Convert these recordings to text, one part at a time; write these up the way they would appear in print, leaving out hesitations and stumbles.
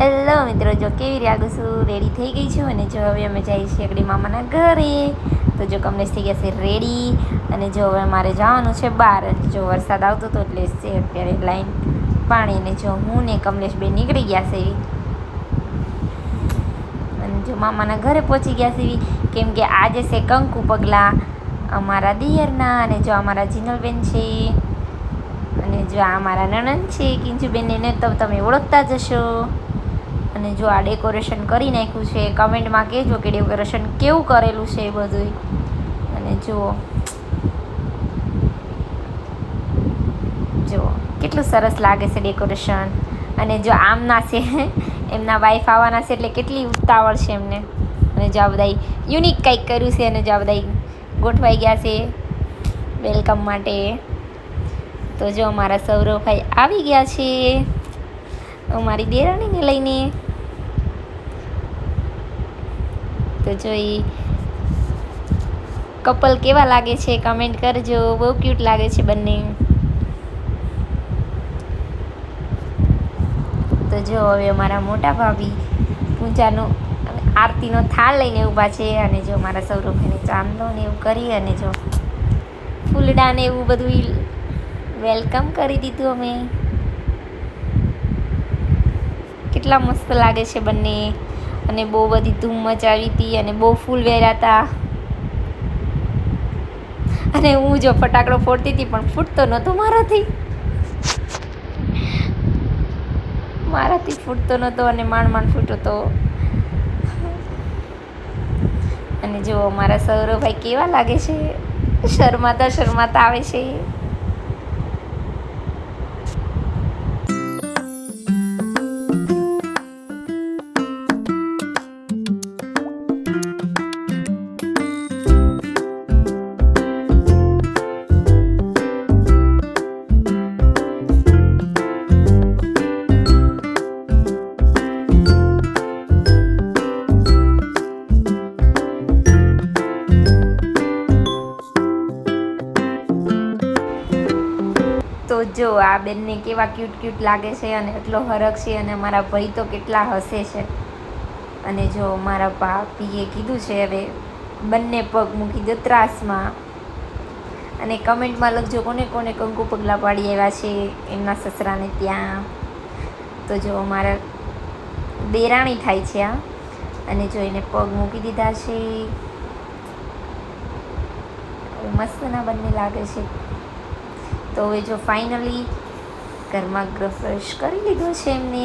Hello મિત્રો, જો કેવી રહ્યા છું, રેડી થઈ ગઈ છું અને જો હવે અમે જઈએ છીએ એકડી મામાના ઘરે. તો જો કમલેશ થઈ ગયા છે રેડી અને જો હવે મારે જવાનું છે બહાર. જો વરસાદ આવતો હતો એટલે છે અત્યારે લાઈન પાણી ને જો હું ને કમલેશ બે નીકળી ગયા છે અને જો મામાના ઘરે પહોંચી ગયા છે કેમ કે આજે છે કંકુ પગલા અમારા દિયરના અને જો અમારા જીનલબેન છે અને જો આ અમારા નણંદ છે કિંજુબેન, એને તો તમે ઓળખતા જ હશો. અને જો આ ડેકોરેશન કરી નાખ્યું છે, કમેન્ટમાં કહેજો કે ડેકોરેશન કેવું કરેલું છે એ બધું. અને જુઓ જુઓ કેટલું સરસ લાગે છે ડેકોરેશન. અને જો આમના છે એમના વાઈફ આવવાના છે એટલે કેટલી ઉતાવળ છે એમને. અને જો આ બધા યુનિક કંઈક કર્યું છે અને જો આ બધા ગોઠવાઈ ગયા છે વેલકમ માટે. તો જો અમારા સૌરભભાઈ આવી ગયા છે અમારી દેરાણીને લઈને. તો જો એ કપલ કેવા લાગે છે કમેન્ટ કરજો, બહુ ક્યુટ લાગે છે બંને. તો જો હવે અમારા મોટા ભાભી પૂજાનો આરતીનો થાળ લઈને ઊભા છે અને જો મારા સૌરભભાઈને ચાંદલો ને એવું કરી અને જો ફૂલડા ને એવું બધું વેલકમ કરી દીધું અમે. કેટલા મસ્ત લાગે છે બંને. અને બહુ બધી ધૂમ મચાવી હતી અને બહુ ફૂલ વેર્યા હતા. અને હું જો ફટાકડો ફોડતી હતી પણ ફૂટતો નહોતો મારાથી ફૂટતો નહોતો અને માંડ ફૂટતો હતો. અને જો મારા સૌરભભાઈ કેવા લાગે છે, શરમાતા આવે છે. તો જો આ બેનને કેવા ક્યુટ લાગે છે અને એટલો હરખ છે અને મારા ભાઈ તો કેટલા હસે છે. અને જો મારા ભાભીએ કીધું છે હવે બંને પગ મૂકી દો ત્રાસમાં. અને કમેન્ટમાં લખજો કોને કોને કંકુ પગલાં પાડી આવ્યા છે એમના સસરાને ત્યાં. તો જો મારા દેરાણી થાય છે આ. અને જો એને પગ મૂકી દીધા છે. મસ્તના બંને લાગે છે. તો હવે જો ફાઇનલી ઘરમાં પ્રવેશ કરી લીધો છે એમને.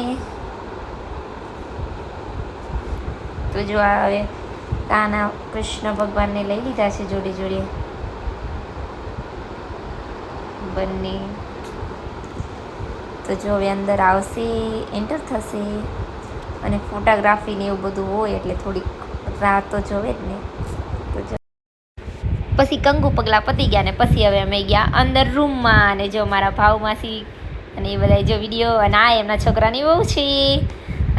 તો જો આ હવે કાના કૃષ્ણ ભગવાનને લઈ લીધા છે જોડે બંને. તો જો હવે અંદર આવશે, એન્ટર થશે અને ફોટોગ્રાફી ને એવું બધું હોય એટલે થોડીક રાહ તો જોવે જ ને. તો જો પછી કંકુ પગલાં પતી ગયા ને પછી હવે અમે ગયા અંદર રૂમમાં. અને જો મારા ભાવ માસી અને એ બધા જો વિડીયો, અને આ એમના છોકરાની બહુ છે.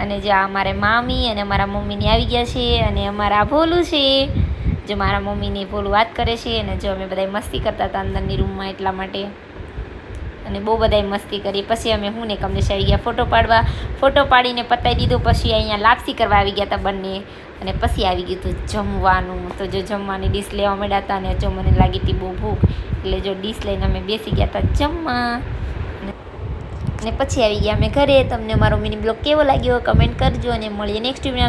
અને જો આ અમારે મામી અને અમારા મમ્મીની આવી ગયા છે અને અમારા ભોલું છે. જો મારા મમ્મીને ભોલું વાત કરે છે અને જો અમે બધા મસ્તી કરતા હતા અંદરની રૂમમાં એટલા માટે. અને બહુ બધાએ મસ્તી કરી. પછી અમે હું ને કમલેશ આવી ગયા ફોટો પાડવા. ફોટો પાડીને પતાવી દીધું. પછી અહીંયા લાપસી કરવા આવી ગયા હતા બંને. અને પછી આવી ગયું હતું જમવાનું. તો જો જમવાની ડીશ લેવા માંડ્યા હતા અને જો મને લાગી હતી બહુ ભૂખ એટલે જો ડીશ લઈને અમે બેસી ગયા હતા જમવા. અને પછી આવી ગયા અમે ઘરે. તમને મારો મિની બ્લોગ કેવો લાગ્યો કમેન્ટ કરજો અને મળીએ નેક્સ્ટ વિડીયો.